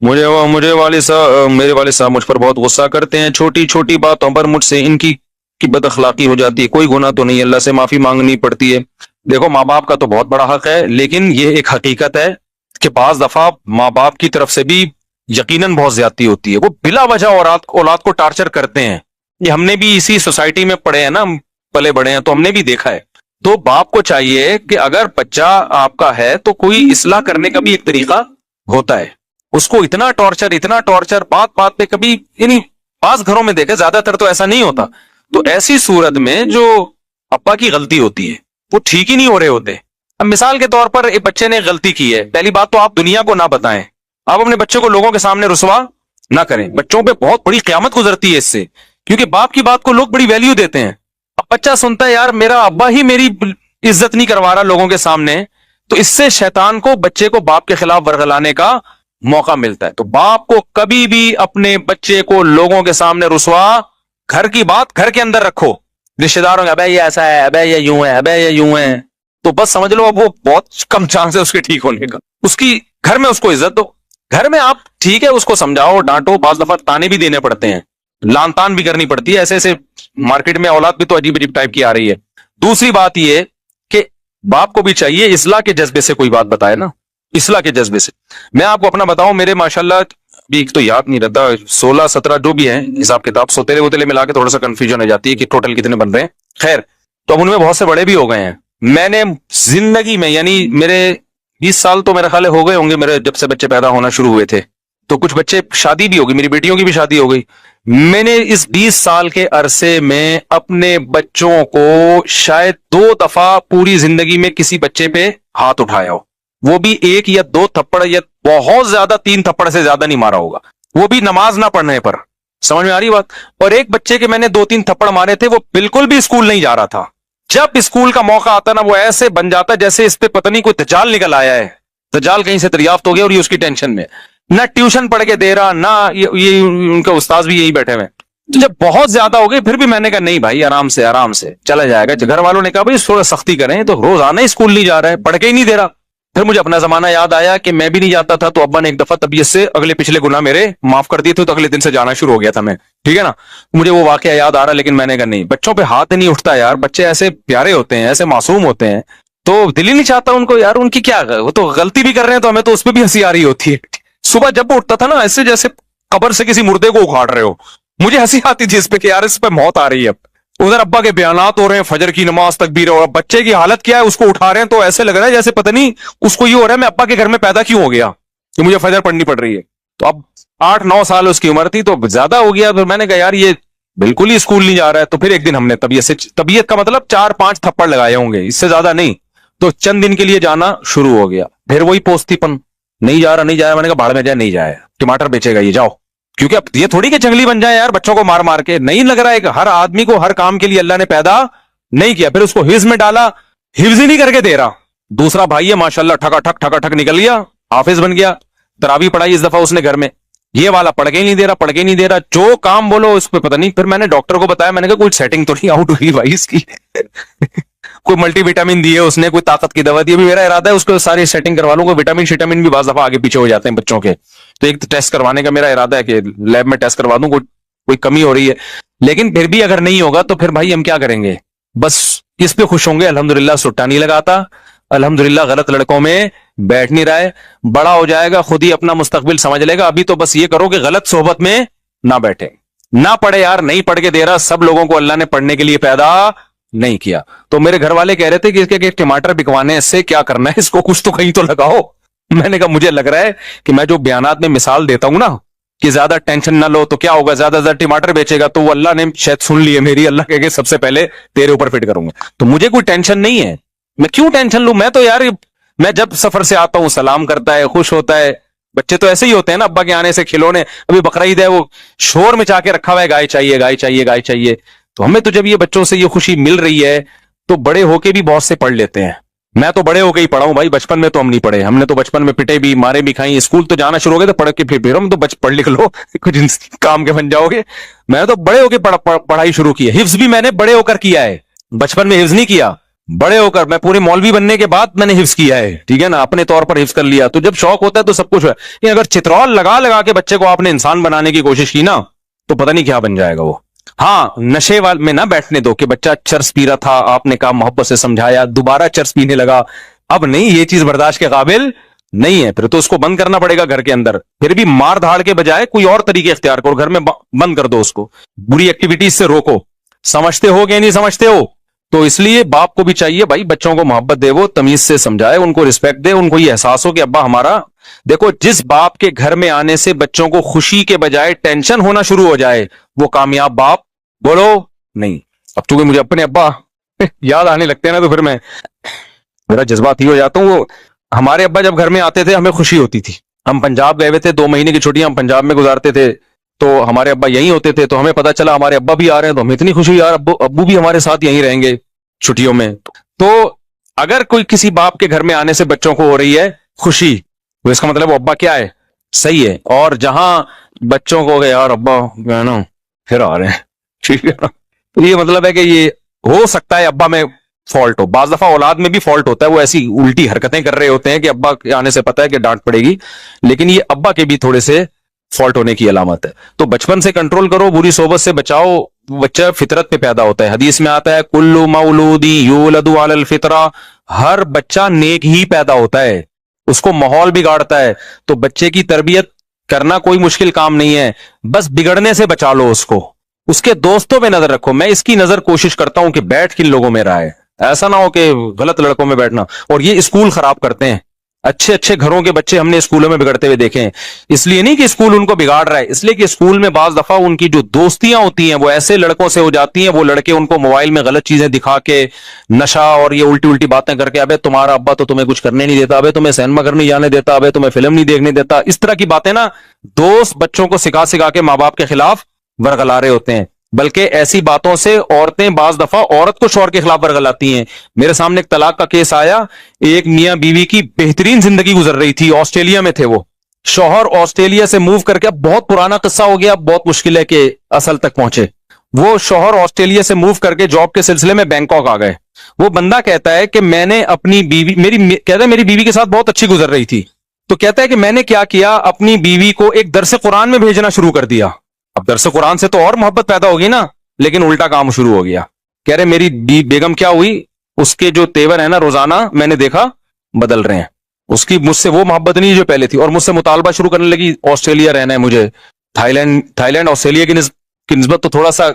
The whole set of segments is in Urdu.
مجھے والد صاحب میرے والد صاحب مجھ پر بہت غصہ کرتے ہیں، چھوٹی چھوٹی باتوں پر مجھ سے ان کی بد اخلاقی ہو جاتی ہے، کوئی گناہ تو نہیں، اللہ سے معافی مانگنی پڑتی ہے۔ دیکھو ماں باپ کا تو بہت بڑا حق ہے، لیکن یہ ایک حقیقت ہے کہ بعض دفعہ ماں باپ کی طرف سے بھی یقیناً بہت زیادتی ہوتی ہے، وہ بلا وجہ اولاد کو ٹارچر کرتے ہیں۔ یہ ہم نے بھی اسی سوسائٹی میں پڑھے ہیں نا، پلے بڑے ہیں، تو ہم نے بھی دیکھا ہے۔ تو باپ کو چاہیے کہ اگر بچہ آپ کا ہے تو کوئی اصلاح کرنے کا بھی ایک طریقہ ہوتا ہے، اس کو اتنا ٹارچر بات بات پہ کبھی، یعنی بعض گھروں میں دیکھے، زیادہ تر تو ایسا نہیں ہوتا۔ تو ایسی صورت میں جو ابا کی غلطی ہوتی ہے وہ ٹھیک ہی نہیں ہو رہے ہوتے۔ اب مثال کے طور پر ایک بچے نے غلطی کی ہے، پہلی بات تو آپ دنیا کو نہ بتائیں، آپ اپنے بچے کو لوگوں کے سامنے رسوا نہ کریں، بچوں پہ بہت بڑی قیامت گزرتی ہے اس سے، کیونکہ باپ کی بات کو لوگ بڑی ویلیو دیتے ہیں۔ اب بچہ سنتا ہے یار میرا ابا ہی میری عزت نہیں کروا رہا لوگوں کے سامنے، تو اس سے شیطان کو بچے کو باپ کے خلاف ورغلانے کا موقع ملتا ہے۔ تو باپ کو کبھی بھی اپنے بچے کو لوگوں کے سامنے رسوا، گھر کی بات گھر کے اندر رکھو، رشتے داروں ابے یہ ایسا ہے، ابے یہ یوں ہے، ابے یہ یوں ہے، تو بس سمجھ لو اب وہ بہت کم چانس ہے اس کے ٹھیک ہونے کا۔ اس کی گھر میں اس کو عزت دو، گھر میں آپ ٹھیک ہے اس کو سمجھاؤ ڈانٹو، بعض دفعہ تانے بھی دینے پڑتے ہیں، لان تان بھی کرنی پڑتی ہے، ایسے ایسے مارکیٹ میں اولاد بھی تو عجیب عجیب ٹائپ کی آ رہی ہے۔ دوسری بات یہ کہ باپ کو بھی چاہیے اصلاح کے جذبے سے کوئی بات بتائے نا، اصلاح کے جذبے سے۔ میں آپ کو اپنا بتاؤں، میرے ماشاءاللہ بھی ایک تو یاد نہیں رہتا، 16 17 جو بھی ہیں حساب کتاب، سوتےلے ووتےلے ملا کے تھوڑا سا کنفیوژن ہو جاتی ہے کہ ٹوٹل کتنے بن رہے ہیں۔ خیر، تو اب ان میں بہت سے بڑے بھی ہو گئے ہیں۔ میں نے زندگی میں، یعنی میرے 20 سال تو میرے خیال ہو گئے ہوں گے میرے جب سے بچے پیدا ہونا شروع ہوئے تھے، تو کچھ بچے شادی بھی ہوگی، میری بیٹیوں کی بھی شادی ہو گئی۔ میں نے اس 20 سال کے عرصے میں اپنے بچوں کو شاید 2 دفعہ پوری زندگی میں کسی بچے پہ ہاتھ اٹھایا ہو، وہ بھی 1 یا 2 تھپڑ، یا بہت زیادہ 3 تھپڑ سے زیادہ نہیں مارا ہوگا، وہ بھی نماز نہ پڑھنے پر۔ سمجھ میں آ رہی بات؟ اور ایک بچے کے میں نے 2 3 تھپڑ مارے تھے، وہ بالکل بھی اسکول نہیں جا رہا تھا، جب اسکول کا موقع آتا نا وہ ایسے بن جاتا جیسے اس پہ پتہ نہیں کوئی دجال نکل آیا ہے، دجال کہیں سے دریافت ہو گیا، اور یہ اس کی ٹینشن میں نہ ٹیوشن پڑھ کے دے رہا، نہ یہ ان کے استاذ بھی یہی بیٹھے ہوئے۔ تو جب بہت زیادہ ہو گئی پھر بھی میں نے کہا نہیں بھائی، آرام سے آرام سے چلا جائے گا۔ گھر والوں نے کہا بھائی تھوڑا سختی کریں، تو روزانہ اسکول نہیں جا رہا ہے، پڑھ کے ہی نہیں دے رہا۔ پھر مجھے اپنا زمانہ یاد آیا کہ میں بھی نہیں جاتا تھا، تو ابا نے ایک دفعہ طبیعت سے اگلے پچھلے گناہ میرے معاف کر دیے تھے، تو اگلے دن سے جانا شروع ہو گیا تھا میں، ٹھیک ہے نا۔ مجھے وہ واقعہ یاد آ رہا، لیکن میں نے کہا نہیں، بچوں پہ ہاتھ نہیں اٹھتا یار، بچے ایسے پیارے ہوتے ہیں، ایسے معصوم ہوتے ہیں، تو دل ہی نہیں چاہتا ان کو یار، ان کی کیا، وہ تو غلطی بھی کر رہے ہیں تو ہمیں تو اس پہ بھی ہنسی آ رہی ہوتی ہے۔ صبح جب وہ اٹھتا تھا نا، ایسے جیسے قبر سے کسی مردے کو اکھاڑ رہے ہو، مجھے ہنسی آتی تھی اس پہ کہ یار اس پہ موت آ رہی ہے۔ ادھر ابا کے بیانات ہو رہے ہیں، فجر کی نماز تکبیر، اور بچے کی حالت کیا ہے، اس کو اٹھا رہے ہیں تو ایسے لگ رہا ہے جیسے پتہ نہیں اس کو یہ ہو رہا ہے میں ابا کے گھر میں پیدا کیوں ہو گیا کہ مجھے فجر پڑھنی پڑ رہی ہے۔ تو اب 8 9 سال اس کی عمر تھی، تو زیادہ ہو گیا، پھر میں نے کہا یار یہ بالکل ہی اسکول نہیں جا رہا ہے۔ تو پھر ایک دن ہم نے طبیعت کا مطلب 4 5 تھپڑ لگائے ہوں گے، اس سے زیادہ نہیں، تو چند دن کے لیے جانا شروع ہو گیا۔ پھر وہی پوستی پن، نہیں جا رہا نہیں جا رہا، میں نے کہا بھاڑ میں جائے، نہیں جائے، ٹماٹر بیچے گا یہ، جاؤ، کیونکہ اب یہ تھوڑی کہ جنگلی بن جائے یار بچوں کو مار مار کے، نہیں لگ رہا ہے کہ ہر آدمی کو ہر کام کے لیے اللہ نے پیدا نہیں کیا۔ پھر اس کو حفظ میں ڈالا، حفظ ہی نہیں کر کے دے رہا۔ دوسرا بھائی ہے ماشاءاللہ، ٹھکا ٹھک نکل گیا، حافظ بن گیا، تراویح پڑھائی اس دفعہ اس نے گھر میں، یہ والا پڑھ کے ہی نہیں دے رہا، جو کام بولو اس پہ پتہ نہیں۔ پھر میں نے ڈاکٹر کو بتایا، میں نے کہا کوئی سیٹنگ تو نہیں آؤٹ ہوئی بھائی اس کی کوئی ملٹی وٹامن دی ہے اس نے، کوئی طاقت کی دوا دی ہے، میرا ارادہ ہے اس کو ساری سیٹنگ کروا لوں، کوئی وٹامن شیٹامن بھی بعض دفعہ آگے پیچھے ہو جاتے ہیں بچوں کے، تو ایک ٹیسٹ کروانے کا میرا ارادہ ہے کہ لیب میں ٹیسٹ کروا دوں، کوئی کمی ہو رہی ہے۔ لیکن پھر بھی اگر نہیں ہوگا تو پھر بھائی ہم کیا کریں گے، بس اس پہ خوش ہوں گے، الحمدللہ سٹا نہیں لگاتا، الحمدللہ غلط لڑکوں میں بیٹھ نہیں رہا ہے، بڑا ہو جائے گا خود ہی اپنا مستقبل سمجھ لے گا۔ ابھی تو بس یہ کرو کہ غلط صحبت میں نہ بیٹھے، نہ پڑھے یار، نہیں پڑھ کے دے رہا، سب لوگوں کو اللہ نے پڑھنے کے لیے پیدا نہیں کیا۔ تو میرے گھر والے کہہ رہے تھے کہ اس کے ٹماٹر بکوانے اس سے کیا کرنا ہے، اس کو کچھ تو کہیں تو لگاؤ۔ میں نے کہا مجھے لگ رہا ہے کہ میں جو بیانات میں مثال دیتا ہوں نا کہ زیادہ ٹینشن نہ لو، تو کیا ہوگا، زیادہ زیادہ ٹماٹر بیچے گا، تو وہ اللہ نے شاید سن لی ہے میری، اللہ کہے کہ سب سے پہلے تیرے اوپر فٹ کروں گا، تو مجھے کوئی ٹینشن نہیں ہے، میں کیوں ٹینشن لوں؟ میں تو یار، میں جب سفر سے آتا ہوں سلام کرتا ہے، خوش ہوتا ہے۔ بچے تو ایسے ہی ہوتے ہیں نا، ابا کے آنے سے کھلونے، ابھی بقرعید ہے، وہ شور مچا کے رکھا ہوا ہے، گائے چاہیے گائے چاہیے گائے چاہیے۔ تو ہمیں تو جب یہ بچوں سے یہ خوشی مل رہی ہے تو بڑے ہو کے بھی بہت سے پڑھ لیتے ہیں۔ میں تو بڑے ہو کے ہی پڑھا ہوں بھائی، بچپن میں تو ہم نہیں پڑھے، ہم نے تو بچپن میں پٹے بھی، مارے بھی کھائیں، اسکول تو جانا شروع ہو گئے تو پڑھ کے پھر ہم تو پڑھ لکھ لو کچھ کام کے بن جاؤ گے۔ میں تو بڑے ہو کے پڑھائی شروع کی ہے، حفظ بھی میں نے بڑے ہو کر کیا ہے، بچپن میں حفظ نہیں کیا۔ بڑے ہو کر, میں پورے مولوی بننے کے بعد میں نے حفظ کیا ہے, ٹھیک ہے نا, اپنے طور پر حفظ کر لیا. تو جب شوق ہوتا ہے تو سب کچھ ہے. یہ اگر چترول لگا لگا کے بچے کو آپ نے انسان بنانے کی کوشش کی نا, تو پتہ نہیں کیا بن جائے گا وہ. ہاں, نشے وال میں نہ بیٹھنے دو کہ بچہ چرس پی رہا تھا, آپ نے کہا, محبت سے سمجھایا, دوبارہ چرس پینے لگا, اب نہیں, یہ چیز برداشت کے قابل نہیں ہے, پھر تو اس کو بند کرنا پڑے گا گھر کے اندر. پھر بھی مار دھاڑ کے بجائے کوئی اور طریقے اختیار کرو, گھر میں بند کر دو اس کو, بری ایکٹیویٹیز سے روکو. سمجھتے ہو کہ نہیں سمجھتے ہو؟ تو اس لیے باپ کو بھی چاہیے بھائی, بچوں کو محبت دے, وہ تمیز سے سمجھائے, ان کو رسپیکٹ دے, ان کو یہ احساس ہو کہ ابا ہمارا. دیکھو, جس باپ کے گھر میں آنے سے بچوں کو خوشی کے بجائے ٹینشن ہونا شروع ہو جائے, وہ کامیاب باپ بولو نہیں. اب چونکہ مجھے اپنے ابا یاد آنے لگتے ہیں نا, تو پھر میں میرا جذبات ہی ہو جاتا ہوں. وہ ہمارے ابا جب گھر میں آتے تھے ہمیں خوشی ہوتی تھی. ہم پنجاب گئے ہوئے تھے, 2 مہینے کی چھٹیاں ہم پنجاب میں گزارتے تھے, تو ہمارے ابا یہیں ہوتے تھے. تو ہمیں پتا چلا ہمارے ابا بھی آ رہے ہیں, تو ہمیں اتنی خوشی, یار ابو بھی ہمارے ساتھ یہیں رہیں گے چھٹیوں میں. تو اگر کوئی کسی باپ کے گھر میں آنے سے بچوں کو ہو رہی ہے خوشی, تو اس کا مطلب وہ ابا کیا ہے, صحیح ہے. اور جہاں بچوں کو یار ابا نا پھر آ رہے ہیں, ٹھیک ہے نا, تو یہ مطلب ہے کہ یہ ہو سکتا ہے ابا میں فالٹ ہو. بعض دفعہ اولاد میں بھی فالٹ ہوتا ہے, وہ ایسی الٹی حرکتیں کر رہے ہوتے ہیں کہ ابا کے آنے سے پتا ہے کہ ڈانٹ پڑے گی, لیکن یہ ابا کے بھی تھوڑے سے فالٹ ہونے کی علامت ہے. تو بچپن سے کنٹرول کرو, بری صحبت سے بچاؤ. بچہ فطرت پہ پیدا ہوتا ہے, حدیث میں آتا ہے کل مولود یولد علی الفطرہ, ہر بچہ نیک ہی پیدا ہوتا ہے, اس کو ماحول بگاڑتا ہے. تو بچے کی تربیت کرنا کوئی مشکل کام نہیں ہے, بس بگڑنے سے بچا لو اس کو. اس کے دوستوں پہ نظر رکھو. میں اس کی نظر کوشش کرتا ہوں کہ بیٹھ کن لوگوں میں رہا ہے, ایسا نہ ہو کہ غلط لڑکوں میں بیٹھنا. اور یہ اسکول خراب کرتے ہیں, اچھے اچھے گھروں کے بچے ہم نے اسکولوں میں بگڑتے ہوئے دیکھے ہیں. اس لیے نہیں کہ اسکول ان کو بگاڑ رہا ہے, اس لیے کہ اسکول میں بعض دفعہ ان کی جو دوستیاں ہوتی ہیں وہ ایسے لڑکوں سے ہو جاتی ہیں, وہ لڑکے ان کو موبائل میں غلط چیزیں دکھا کے, نشہ اور یہ الٹی الٹی باتیں کر کے, ابے تمہارا ابا تو تمہیں کچھ کرنے نہیں دیتا, ابے تمہیں سینما گھر نہیں جانے دیتا, ابے تمہیں فلم نہیں دیکھنے دیتا, اس طرح کی باتیں نا دوست بچوں کو سکھا سکھا کے ماں باپ کے خلاف ورغلا رہے ہوتے ہیں. بلکہ ایسی باتوں سے عورتیں بعض دفعہ عورت کو شوہر کے خلاف ورغلاتی ہیں. میرے سامنے ایک طلاق کا کیس آیا, ایک میاں بیوی کی بہترین زندگی گزر رہی تھی, آسٹریلیا میں تھے وہ, شوہر آسٹریلیا سے موو کر کے, اب بہت پرانا قصہ ہو گیا, بہت مشکل ہے کہ اصل تک پہنچے. وہ شوہر آسٹریلیا سے موو کر کے جاب کے سلسلے میں بینکاک آ گئے. وہ بندہ کہتا ہے کہ میں نے اپنی بیوی, کہتا ہے میری بیوی کے ساتھ بہت اچھی گزر رہی تھی, تو کہتا ہے کہ میں نے کیا کیا, اپنی بیوی کو ایک درس قرآن میں بھیجنا شروع کر دیا. اب درس قرآن سے تو اور محبت پیدا ہوگی نا, لیکن الٹا کام شروع ہو گیا. کہہ رہے میری بیگم کیا ہوئی, اس کے جو تیور ہیں نا روزانہ میں نے دیکھا بدل رہے ہیں. اس کی مجھ سے وہ محبت نہیں جو پہلے تھی, اور مجھ سے مطالبہ شروع کرنے لگی آسٹریلیا رہنا ہے مجھے. تھائی لینڈ آسٹریلیا کی نسبت تو تھوڑا سا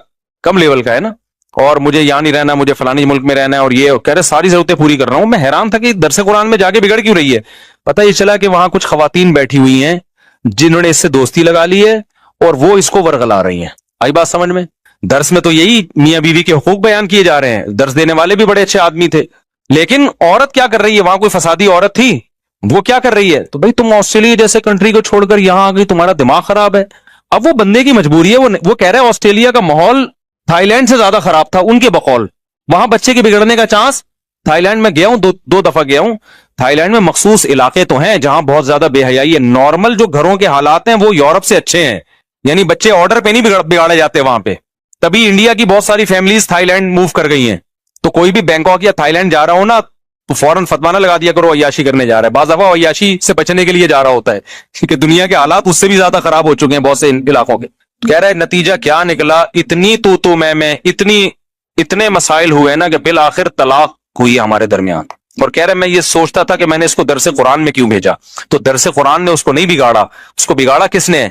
کم لیول کا ہے نا, اور مجھے یہاں نہیں رہنا, مجھے فلانی ملک میں رہنا ہے, اور یہ کہہ رہے ساری ضرورتیں پوری کر رہا ہوں. میں حیران تھا کہ درس قرآن میں جا کے بگڑ کیوں رہی ہے. پتہ یہ چلا کہ وہاں کچھ خواتین بیٹھی ہوئی ہیں جنہوں نے اس سے دوستی لگا لی ہے, اور وہ اس کو ورغلا رہی ہیں. آئی بات سمجھ میں؟ درس میں تو یہی میاں بیوی کے حقوق بیان کیے جا رہے ہیں, درس دینے والے بھی بڑے اچھے آدمی تھے, لیکن عورت کیا کر رہی ہے, وہاں کوئی فسادی عورت تھی, وہ کیا کر رہی ہے, تو بھائی تم آسٹریلیا جیسے کنٹری کو چھوڑ کر یہاں آ گئی, تمہارا دماغ خراب ہے. اب وہ بندے کی مجبوری ہے, وہ کہہ رہا ہے آسٹریلیا کا ماحول تھائی لینڈ سے زیادہ خراب تھا ان کے بقول. وہاں بچے کے بگڑنے کا چانس, تھائی لینڈ میں گیا ہوں, دو دفعہ گیا ہوں. تھائی لینڈ میں مخصوص علاقے تو ہیں جہاں بہت زیادہ بے حیائی ہے. نارمل جو گھروں کے حالات ہیں وہ یورپ سے اچھے ہیں, یعنی بچے آرڈر پہ نہیں بگاڑے جاتے وہاں پہ. تبھی انڈیا کی بہت ساری فیملیز تھائی لینڈ موو کر گئی ہیں. تو کوئی بھی بینکاک یا تھائی لینڈ جا رہا ہو نا, تو فوراً فتوا نہ لگا دیا کرو عیاشی کرنے جا رہا ہے. بعض دفعہ عیاشی سے بچنے کے لیے جا رہا ہوتا ہے, کیونکہ دنیا کے حالات اس سے بھی زیادہ خراب ہو چکے ہیں بہت سے علاقوں کے. کہہ رہا ہے نتیجہ کیا نکلا, اتنی تو میں اتنے مسائل ہوئے نا کہ بالآخر طلاق ہوئی ہمارے درمیان. اور کہہ رہے میں یہ سوچتا تھا کہ میں نے اس کو درس قرآن میں کیوں بھیجا. تو درس قرآن نے اس کو نہیں بگاڑا, اس کو بگاڑا کس نے؟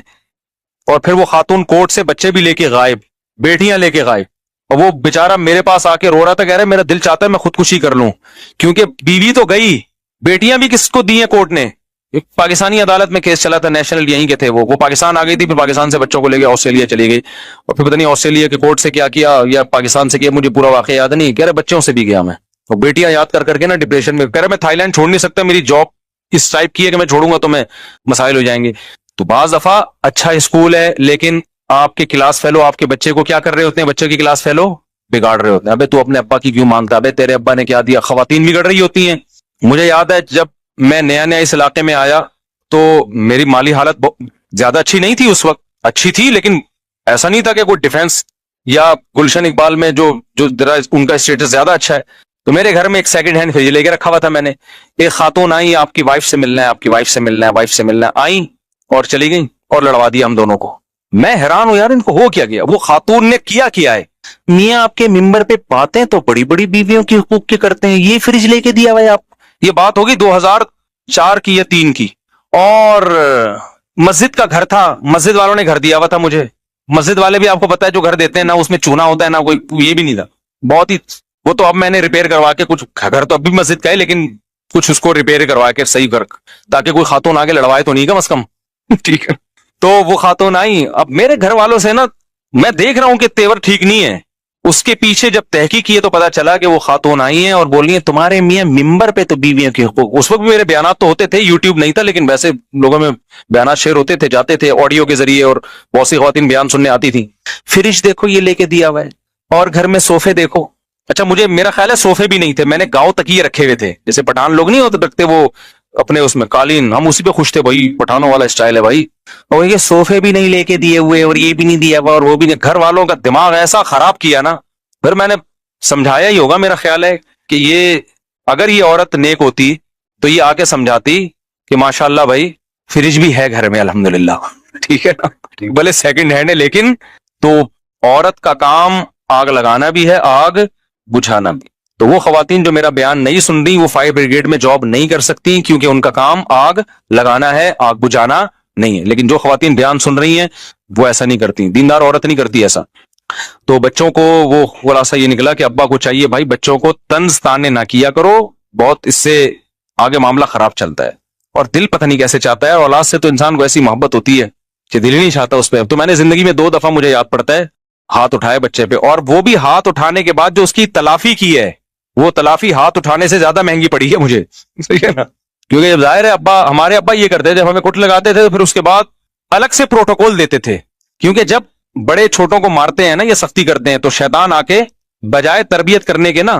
اور پھر وہ خاتون کورٹ سے بچے بھی لے کے غائب, بیٹیاں لے کے غائب, اور وہ بیچارہ میرے پاس آ کے رو رہا تھا, کہہ رہے میرا دل چاہتا ہے میں خودکشی کر لوں, کیونکہ بیوی تو گئی, بیٹیاں بھی کس کو دی ہیں کورٹ نے. ایک پاکستانی عدالت میں کیس چلا تھا, نیشنل یہیں کے تھے, وہ پاکستان آ گئی تھی, پھر پاکستان سے بچوں کو لے کے آسٹریلیا چلی گئی, اور پھر پتہ نہیں آسٹریلیا کے کورٹ سے کیا کیا یا پاکستان سے کیا, مجھے پورا واقعہ یاد نہیں. کہہ رہے بچوں سے بھی گیا میں, اور بیٹیاں یاد کر کے نا ڈپریشن میں. کہہ رہے میں تھائی لینڈ چھوڑ نہیں سکتا, میری جاب اس ٹائپ کی ہے کہ میں چھوڑوں گا تو میں مسائل ہو جائیں گے. تو بعض دفعہ اچھا اسکول ہے, لیکن آپ کے کلاس فیلو آپ کے بچے کو کیا کر رہے ہوتے ہیں, بچے کی کلاس فیلو بگاڑ رہے ہوتے ہیں. ابے تو اپنے ابا کی کیوں مانگتا, ابے تیرے ابا نے کیا دیا. خواتین بگڑ رہی ہوتی ہیں. مجھے یاد ہے جب میں نیا اس علاقے میں آیا تو میری مالی حالت زیادہ اچھی نہیں تھی اس وقت, اچھی تھی لیکن ایسا نہیں تھا کہ کوئی ڈیفنس یا گلشن اقبال میں جو ان کا اسٹیٹس زیادہ اچھا ہے. تو میرے گھر میں ایک سیکنڈ ہینڈ فریج لے کے رکھا ہوا تھا میں نے. ایک خاتون آئی, آپ کی وائف سے ملنا ہے, آپ کی وائف سے ملنا ہے, وائف سے ملنا ہے, آئیں اور چلی گئیں اور لڑوا دیا ہم دونوں کو. میں حیران ہوں یار, ان کو ہو کیا گیا. وہ خاتون نے کیا ہے, میاں آپ کے ممبر پہ باتیں تو بڑی بڑی بیویوں کی حقوق کی کرتے ہیں, یہ فریج لے کے دیا ہوا ہے آپ. یہ بات ہوگی 2004 کی یا 3 کی, اور مسجد کا گھر تھا, مسجد والوں نے گھر دیا ہوا تھا مجھے. مسجد والے بھی آپ کو پتا ہے جو گھر دیتے ہیں نا, اس میں چونا ہوتا ہے, نہ کوئی یہ بھی نہیں تھا. بہت ہی وہ تو اب میں نے ریپیئر کروا کے, کچھ گھر تو اب بھی مسجد کا ہے لیکن کچھ اس کو ریپیئر کروا کے صحیح کر, تاکہ کوئی خاتون آگے لڑوائے تو نہیں کم از کم. ٹھیک ہے. تو وہ خاتون آئی. اب میرے گھر والوں سے نا میں دیکھ رہا ہوں کہ تیور ٹھیک نہیں ہے. اس کے پیچھے جب تحقیق کی تو پتا چلا کہ وہ خاتون آئی ہیں اور بول رہی ہیں تمہارے میاں ممبر پہ تو بیویوں کے حقوق. اس وقت بھی میرے بیانات تو ہوتے تھے, یوٹیوب نہیں تھا, لیکن ویسے لوگوں میں بیانات شیئر ہوتے تھے, جاتے تھے آڈیو کے ذریعے, اور بہت سی خواتین بیان سننے آتی تھی. فریج دیکھو یہ لے کے دیا ہوا ہے, اور گھر میں صوفے دیکھو. اچھا مجھے میرا خیال ہے صوفے بھی نہیں تھے, میں نے گاؤں تکیے رکھے ہوئے تھے, جیسے پٹھان لوگ نہیں ہوتے رکھتے وہ اپنے اس میں قالین, ہم اسی پہ خوش تھے, بھائی پٹھانوں والا اسٹائل ہے بھائی. اور یہ صوفے بھی نہیں لے کے دیے ہوئے, اور یہ بھی نہیں دیا ہوا, اور وہ بھی نہیں. گھر والوں کا دماغ ایسا خراب کیا نا. پھر میں نے سمجھایا ہی ہوگا, میرا خیال ہے کہ یہ اگر یہ عورت نیک ہوتی تو یہ آ کے سمجھاتی کہ ماشاءاللہ بھائی فریج بھی ہے گھر میں الحمدللہ. ٹھیک ہے نا, بھلے سیکنڈ ہینڈ ہے, لیکن تو عورت کا کام آگ لگانا بھی ہے, آگ بجھانا بھی. تو وہ خواتین جو میرا بیان نہیں سن رہی, وہ فائر بریگیڈ میں جاب نہیں کر سکتی, کیونکہ ان کا کام آگ لگانا ہے, آگ بجھانا نہیں ہے. لیکن جو خواتین بیان سن رہی ہیں وہ ایسا نہیں کرتی, دیندار عورت نہیں کرتی ایسا. تو بچوں کو وہ خلاصہ یہ نکلا کہ ابا کو چاہیے بھائی بچوں کو طنز تانے نہ کیا کرو, بہت اس سے آگے معاملہ خراب چلتا ہے. اور دل پتہ نہیں کیسے چاہتا ہے, اولاد سے تو انسان کو ایسی محبت ہوتی ہے کہ دل ہی نہیں چاہتا اس پہ. تو میں نے زندگی میں 2 دفعہ مجھے یاد پڑتا ہے ہاتھ اٹھائے بچے پہ, اور وہ بھی ہاتھ اٹھانے کے بعد جو اس کی تلافی کی ہے, وہ تلافی ہاتھ اٹھانے سے زیادہ مہنگی پڑی ہے مجھے. صحیح ہے نا, کیونکہ جب ظاہر ہے ہمارے ابا یہ کرتے تھے, ہمیں کٹ لگاتے تھے, پھر اس کے بعد الگ سے پروٹوکول دیتے تھے. کیونکہ جب بڑے چھوٹوں کو مارتے ہیں نا, یہ سختی کرتے ہیں, تو شیطان آ کے بجائے تربیت کرنے کے نا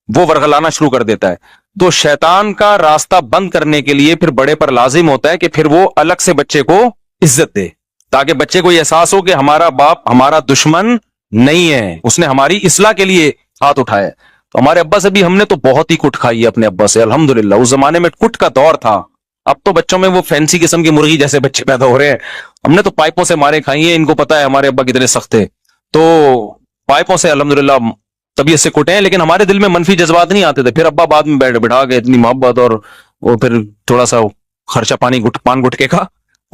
وہ ورغلانا شروع کر دیتا ہے. تو شیطان کا راستہ بند کرنے کے لیے پھر بڑے پر لازم ہوتا ہے کہ پھر وہ الگ سے بچے کو عزت دے, تاکہ بچے کو یہ احساس ہو کہ ہمارا باپ ہمارا دشمن نہیں ہے, اس نے ہماری اصلاح کے لیے ہاتھ اٹھایا. تو ہمارے ابا سے بھی ہم نے تو بہت ہی کٹ کھائی ہے اپنے ابا سے الحمدللہ. اس زمانے میں کٹ کا دور تھا, اب تو بچوں میں وہ فینسی قسم کی مرغی جیسے بچے پیدا ہو رہے ہیں. ہم نے تو پائپوں سے مارے کھائی ہیں, ان کو پتا ہے ہمارے ابا کتنے سخت تھے, تو پائپوں سے الحمدللہ طبیعت سے کٹے ہیں, لیکن ہمارے دل میں منفی جذبات نہیں آتے تھے. پھر ابا بعد میں بٹھا کے اتنی محبت, اور وہ پھر تھوڑا سا خرچہ پان گٹکے کا,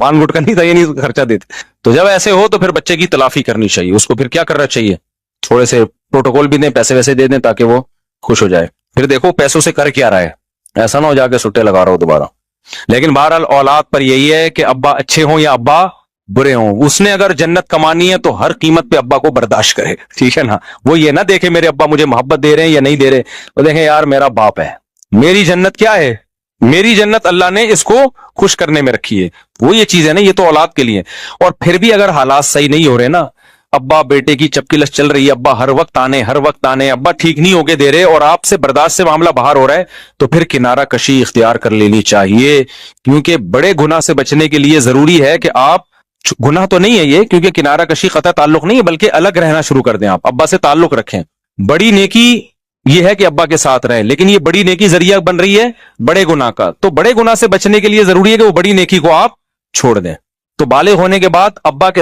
پان گٹکا نہیں تھا, یہ نہیں خرچہ دیتے. تو جب ایسے ہو تو پھر بچے کی تلافی کرنی چاہیے, اس کو پھر کیا کرنا چاہیے, تھوڑے سے پروٹوکول بھی دیں, پیسے ویسے دے دیں تاکہ وہ خوش ہو جائے. پھر دیکھو پیسوں سے کر کیا رہا ہے, ایسا نہ ہو جا کے سٹے لگا رہا ہو دوبارہ. لیکن بہرحال اولاد پر یہی ہے کہ ابا اچھے ہوں یا ابا برے ہوں, اس نے اگر جنت کمانی ہے تو ہر قیمت پہ ابا کو برداشت کرے. ٹھیک ہے نا, وہ یہ نہ دیکھے میرے ابا مجھے محبت دے رہے ہیں یا نہیں دے رہے, وہ دیکھیں یار میرا باپ ہے, میری جنت کیا ہے, میری جنت اللہ نے اس کو خوش کرنے میں رکھی ہے. وہ یہ چیز ہے نا, یہ تو اولاد کے لیے. اور پھر بھی اگر حالات صحیح نہیں ہو رہے نا, ابا بیٹے کی چپکی لش چل رہی ہے, ابا ہر وقت آنے, ابا ٹھیک نہیں ہوگے دے رہے, اور آپ سے برداشت سے معاملہ باہر ہو رہا ہے, تو پھر کنارہ کشی اختیار کر لینی چاہیے. کیونکہ بڑے گناہ سے بچنے کے لیے ضروری ہے کہ آپ, گناہ تو نہیں ہے یہ, کیونکہ کنارہ کشی قطع تعلق نہیں ہے, بلکہ الگ رہنا شروع کر دیں, آپ ابا سے تعلق رکھیں. بڑی نیکی یہ ہے کہ ابا کے ساتھ رہیں, لیکن یہ بڑی نیکی ذریعہ بن رہی ہے بڑے گناہ کا. تو بڑے گناہ سے بچنے کے لیے ضروری ہے کہ وہ بڑی نیکی کو آپ چھوڑ دیں. تو بالغ ہونے کے بعد ابا کے